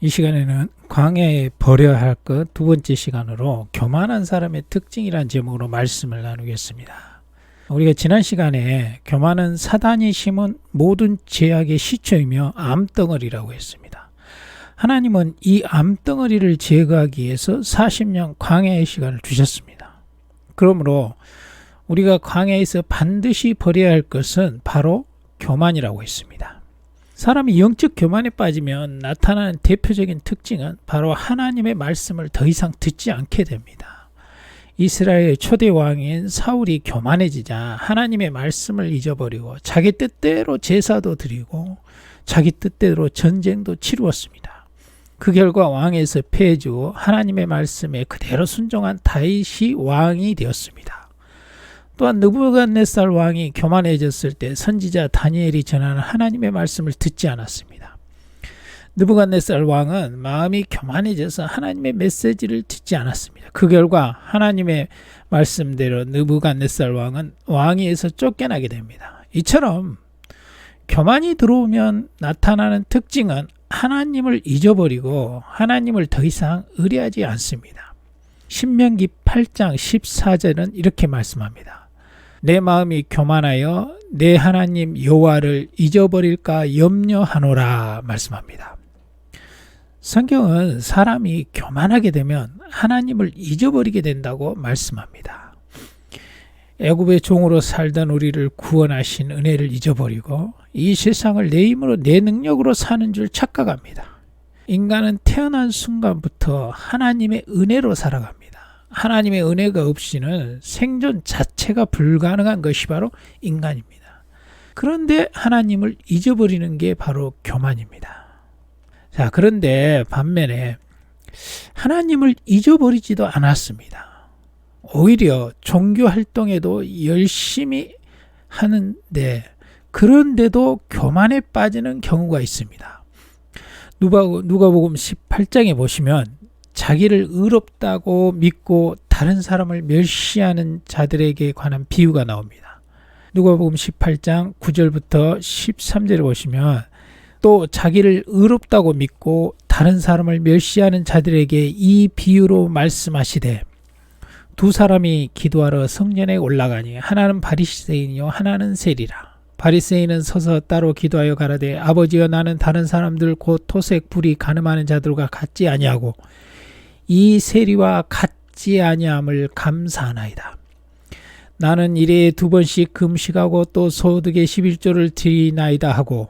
이 시간에는 광야에 버려야 할 것 두 번째 시간으로 교만한 사람의 특징이라는 제목으로 말씀을 나누겠습니다. 우리가 지난 시간에 교만은 사단이 심은 모든 죄악의 시초이며 암덩어리라고 했습니다. 하나님은 이 암덩어리를 제거하기 위해서 40년 광야의 시간을 주셨습니다. 그러므로 우리가 광야에서 반드시 버려야 할 것은 바로 교만이라고 했습니다. 사람이 영적 교만에 빠지면 나타나는 대표적인 특징은 바로 하나님의 말씀을 더 이상 듣지 않게 됩니다. 이스라엘의 초대 왕인 사울이 교만해지자 하나님의 말씀을 잊어버리고 자기 뜻대로 제사도 드리고 자기 뜻대로 전쟁도 치루었습니다. 그 결과 왕에서 패해지고 하나님의 말씀에 그대로 순종한 다윗이 왕이 되었습니다. 또한 느부갓네살 왕이 교만해졌을 때 선지자 다니엘이 전하는 하나님의 말씀을 듣지 않았습니다. 느부갓네살 왕은 마음이 교만해져서 하나님의 메시지를 듣지 않았습니다. 그 결과 하나님의 말씀대로 느부갓네살 왕은 왕위에서 쫓겨나게 됩니다. 이처럼 교만이 들어오면 나타나는 특징은 하나님을 잊어버리고 하나님을 더 이상 의뢰하지 않습니다. 신명기 8장 14절은 이렇게 말씀합니다. 내 마음이 교만하여 내 하나님 여호와를 잊어버릴까 염려하노라 말씀합니다. 성경은 사람이 교만하게 되면 하나님을 잊어버리게 된다고 말씀합니다. 애굽의 종으로 살던 우리를 구원하신 은혜를 잊어버리고 이 세상을 내 힘으로 내 능력으로 사는 줄 착각합니다. 인간은 태어난 순간부터 하나님의 은혜로 살아갑니다. 하나님의 은혜가 없이는 생존 자체가 불가능한 것이 바로 인간입니다. 그런데 하나님을 잊어버리는 게 바로 교만입니다. 자, 그런데 반면에 하나님을 잊어버리지도 않았습니다. 오히려 종교 활동에도 열심히 하는데 그런데도 교만에 빠지는 경우가 있습니다. 누가복음 18장에 보시면 자기를 의롭다고 믿고 다른 사람을 멸시하는 자들에게 관한 비유가 나옵니다. 누가복음 18장 9절부터 13절을 보시면 또 자기를 의롭다고 믿고 다른 사람을 멸시하는 자들에게 이 비유로 말씀하시되 두 사람이 기도하러 성전에 올라가니 하나는 바리새인이요 하나는 세리라. 바리새인은 서서 따로 기도하여 가라되 아버지여 나는 다른 사람들 곧 토색 불이 간음하는 자들과 같지 아니하고 이 세리와 같지 아니함을 감사하나이다. 나는 일에 2번씩 금식하고 또 소득의 11조를 드리나이다 하고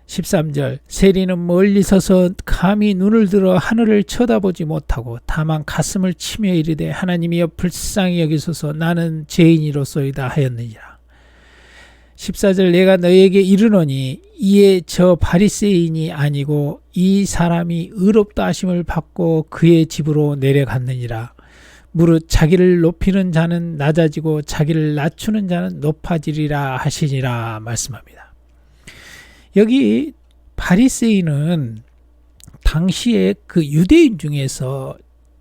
13절 세리는 멀리 서서 감히 눈을 들어 하늘을 쳐다보지 못하고 다만 가슴을 치며 이르되 하나님이여 불쌍히 여기소서 나는 죄인이로소이다 하였느니라. 14절 내가 너에게 이르노니 이에 저 바리새인이 아니고 이 사람이 의롭다 하심을 받고 그의 집으로 내려갔느니라. 무릇 자기를 높이는 자는 낮아지고 자기를 낮추는 자는 높아지리라 하시니라 말씀합니다. 여기 바리새인은 당시에 그 유대인 중에서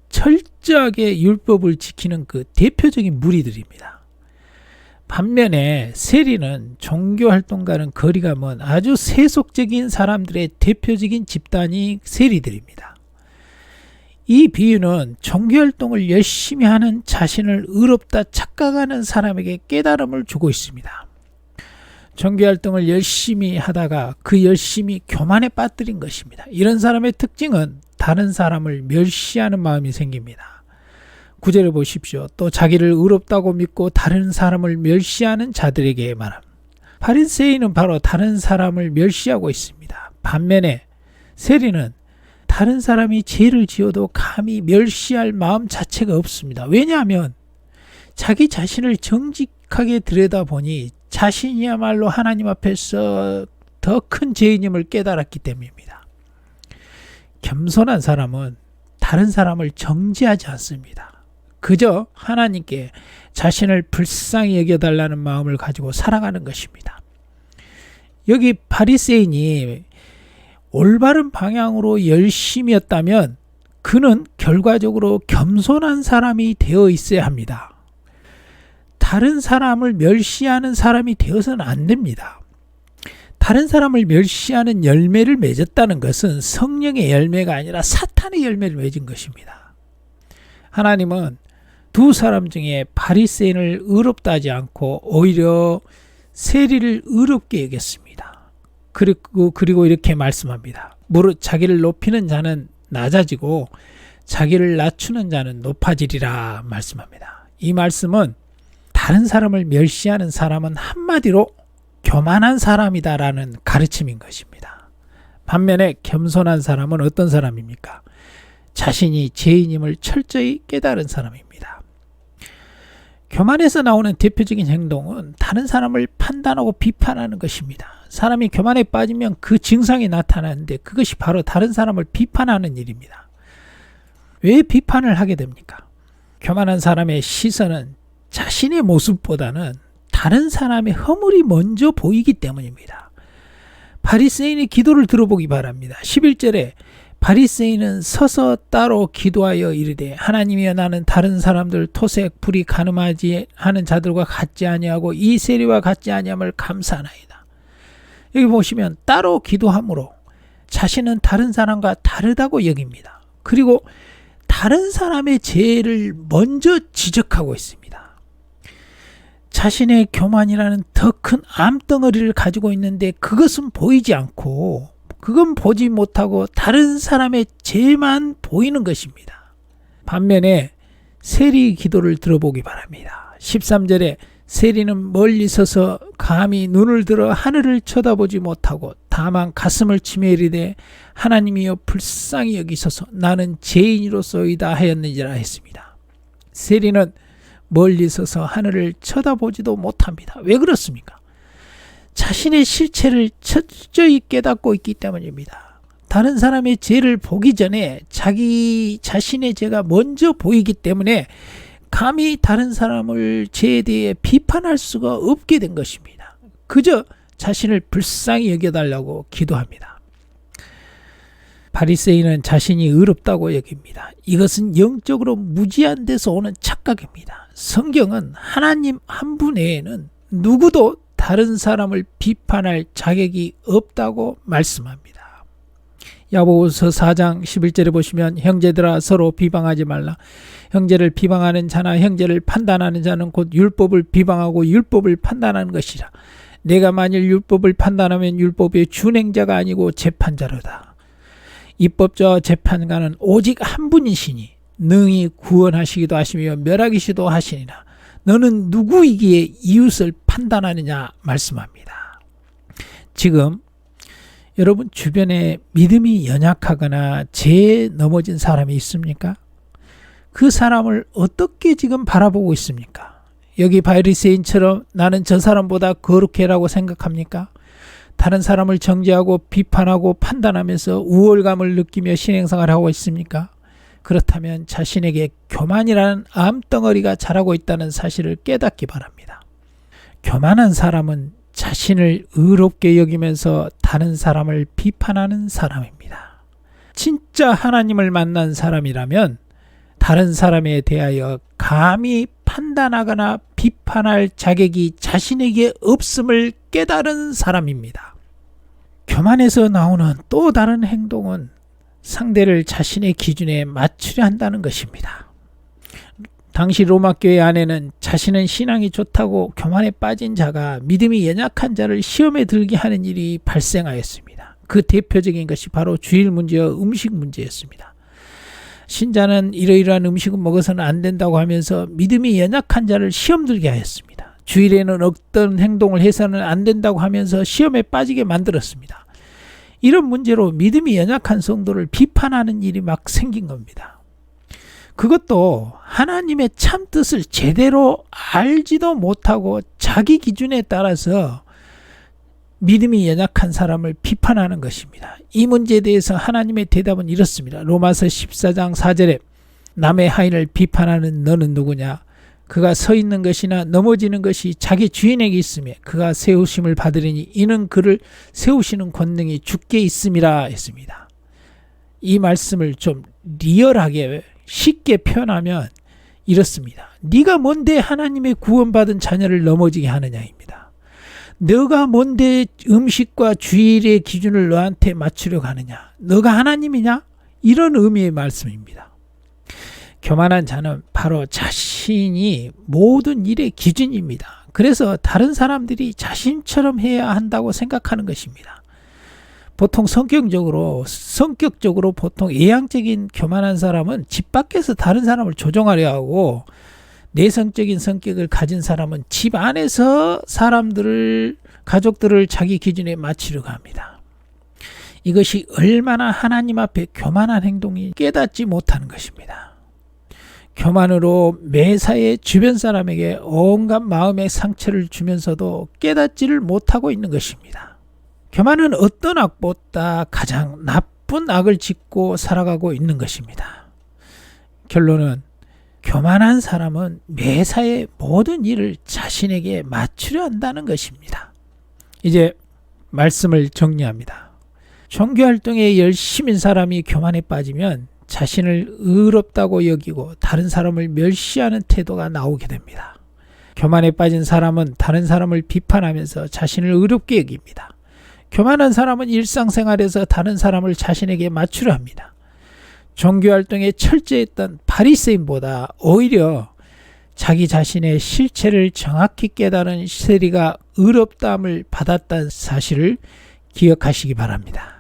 철저하게 율법을 지키는 그 대표적인 무리들입니다. 반면에 세리는 종교활동과는 거리가 먼 아주 세속적인 사람들의 대표적인 집단이 세리들입니다. 이 비유는 종교활동을 열심히 하는 자신을 의롭다 착각하는 사람에게 깨달음을 주고 있습니다. 종교활동을 열심히 하다가 그 열심히 교만에 빠뜨린 것입니다. 이런 사람의 특징은 다른 사람을 멸시하는 마음이 생깁니다. 9절을 보십시오. 또 자기를 의롭다고 믿고 다른 사람을 멸시하는 자들에게 말합니다. 바리새인은 바로 다른 사람을 멸시하고 있습니다. 반면에 세리는 다른 사람이 죄를 지어도 감히 멸시할 마음 자체가 없습니다. 왜냐하면 자기 자신을 정직하게 들여다보니 자신이야말로 하나님 앞에서 더 큰 죄인임을 깨달았기 때문입니다. 겸손한 사람은 다른 사람을 정죄하지 않습니다. 그저 하나님께 자신을 불쌍히 여겨달라는 마음을 가지고 살아가는 것입니다. 여기 바리새인이 올바른 방향으로 열심이었다면 그는 결과적으로 겸손한 사람이 되어 있어야 합니다. 다른 사람을 멸시하는 사람이 되어서는 안 됩니다. 다른 사람을 멸시하는 열매를 맺었다는 것은 성령의 열매가 아니라 사탄의 열매를 맺은 것입니다. 하나님은 두 사람 중에 바리새인을 의롭다 하지 않고 오히려 세리를 의롭게 여겼습니다. 그리고 이렇게 말씀합니다. 무릇 자기를 높이는 자는 낮아지고 자기를 낮추는 자는 높아지리라 말씀합니다. 이 말씀은 다른 사람을 멸시하는 사람은 한마디로 교만한 사람이다라는 가르침인 것입니다. 반면에 겸손한 사람은 어떤 사람입니까? 자신이 죄인임을 철저히 깨달은 사람입니다. 교만에서 나오는 대표적인 행동은 다른 사람을 판단하고 비판하는 것입니다. 사람이 교만에 빠지면 그 증상이 나타나는데 그것이 바로 다른 사람을 비판하는 일입니다. 왜 비판을 하게 됩니까? 교만한 사람의 시선은 자신의 모습보다는 다른 사람의 허물이 먼저 보이기 때문입니다. 바리새인의 기도를 들어보기 바랍니다. 11절에 바리새인은 서서 따로 기도하여 이르되 하나님이여 나는 다른 사람들 토색 불이 가늠하지 하는 자들과 같지 아니하고 이 세리와 같지 아니함을 감사하나이다. 여기 보시면 따로 기도함으로 자신은 다른 사람과 다르다고 여깁니다. 그리고 다른 사람의 죄를 먼저 지적하고 있습니다. 자신의 교만이라는 더 큰 암덩어리를 가지고 있는데 그것은 보이지 않고 그건 보지 못하고 다른 사람의 죄만 보이는 것입니다. 반면에 세리 기도를 들어보기 바랍니다. 13절에 세리는 멀리 서서 감히 눈을 들어 하늘을 쳐다보지 못하고 다만 가슴을 치며 이르되 하나님이여 불쌍히 여기소서 나는 죄인이로소이다 하였느니라 했습니다. 세리는 멀리 서서 하늘을 쳐다보지도 못합니다. 왜 그렇습니까? 자신의 실체를 철저히 깨닫고 있기 때문입니다. 다른 사람의 죄를 보기 전에 자기 자신의 죄가 먼저 보이기 때문에 감히 다른 사람을 죄에 대해 비판할 수가 없게 된 것입니다. 그저 자신을 불쌍히 여겨달라고 기도합니다. 바리새인은 자신이 의롭다고 여깁니다. 이것은 영적으로 무지한 데서 오는 착각입니다. 성경은 하나님 한 분 외에는 누구도 다른 사람을 비판할 자격이 없다고 말씀합니다. 야고보서 4장 11절에 보시면 형제들아 서로 비방하지 말라. 형제를 비방하는 자나 형제를 판단하는 자는 곧 율법을 비방하고 율법을 판단하는 것이라. 내가 만일 율법을 판단하면 율법의 준행자가 아니고 재판자로다. 입법자와 재판관은 오직 한 분이시니 능히 구원하시기도 하시며 멸하기시도 하시니라. 너는 누구이기에 이웃을 판단하느냐 말씀합니다. 지금 여러분 주변에 믿음이 연약하거나 죄에 넘어진 사람이 있습니까? 그 사람을 어떻게 지금 바라보고 있습니까? 여기 바리새인처럼 나는 저 사람보다 거룩해라고 생각합니까? 다른 사람을 정죄하고 비판하고 판단하면서 우월감을 느끼며 신앙생활을 하고 있습니까? 그렇다면 자신에게 교만이라는 암덩어리가 자라고 있다는 사실을 깨닫기 바랍니다. 교만한 사람은 자신을 의롭게 여기면서 다른 사람을 비판하는 사람입니다. 진짜 하나님을 만난 사람이라면 다른 사람에 대하여 감히 판단하거나 비판할 자격이 자신에게 없음을 깨달은 사람입니다. 교만에서 나오는 또 다른 행동은 상대를 자신의 기준에 맞추려 한다는 것입니다. 당시 로마 교회 안에는 자신은 신앙이 좋다고 교만에 빠진 자가 믿음이 연약한 자를 시험에 들게 하는 일이 발생하였습니다. 그 대표적인 것이 바로 주일 문제와 음식 문제였습니다. 신자는 이러이러한 음식은 먹어서는 안 된다고 하면서 믿음이 연약한 자를 시험 들게 하였습니다. 주일에는 어떤 행동을 해서는 안 된다고 하면서 시험에 빠지게 만들었습니다. 이런 문제로 믿음이 연약한 성도를 비판하는 일이 막 생긴 겁니다. 그것도 하나님의 참 뜻을 제대로 알지도 못하고 자기 기준에 따라서 믿음이 연약한 사람을 비판하는 것입니다. 이 문제에 대해서 하나님의 대답은 이렇습니다. 로마서 14장 4절에 남의 하인을 비판하는 너는 누구냐? 그가 서 있는 것이나 넘어지는 것이 자기 주인에게 있으며 그가 세우심을 받으리니 이는 그를 세우시는 권능이 주께 있음이라 했습니다. 이 말씀을 좀 리얼하게 쉽게 표현하면 이렇습니다. 네가 뭔데 하나님의 구원받은 자녀를 넘어지게 하느냐입니다. 너가 뭔데 음식과 주일의 기준을 너한테 맞추려고 하느냐? 너가 하나님이냐? 이런 의미의 말씀입니다. 교만한 자는 바로 자신이 모든 일의 기준입니다. 그래서 다른 사람들이 자신처럼 해야 한다고 생각하는 것입니다. 보통 성격적으로 보통 외향적인 교만한 사람은 집 밖에서 다른 사람을 조종하려 하고, 내성적인 성격을 가진 사람은 집 안에서 가족들을 자기 기준에 맞추려고 합니다. 이것이 얼마나 하나님 앞에 교만한 행동이 깨닫지 못하는 것입니다. 교만으로 매사에 주변 사람에게 온갖 마음의 상처를 주면서도 깨닫지를 못하고 있는 것입니다. 교만은 어떤 악보다 가장 나쁜 악을 짓고 살아가고 있는 것입니다. 결론은 교만한 사람은 매사에 모든 일을 자신에게 맞추려 한다는 것입니다. 이제 말씀을 정리합니다. 종교활동에 열심인 사람이 교만에 빠지면 자신을 의롭다고 여기고 다른 사람을 멸시하는 태도가 나오게 됩니다. 교만에 빠진 사람은 다른 사람을 비판하면서 자신을 의롭게 여깁니다. 교만한 사람은 일상생활에서 다른 사람을 자신에게 맞추려 합니다. 종교활동에 철저했던 바리새인보다 오히려 자기 자신의 실체를 정확히 깨달은 세리가 의롭다함을 받았다는 사실을 기억하시기 바랍니다.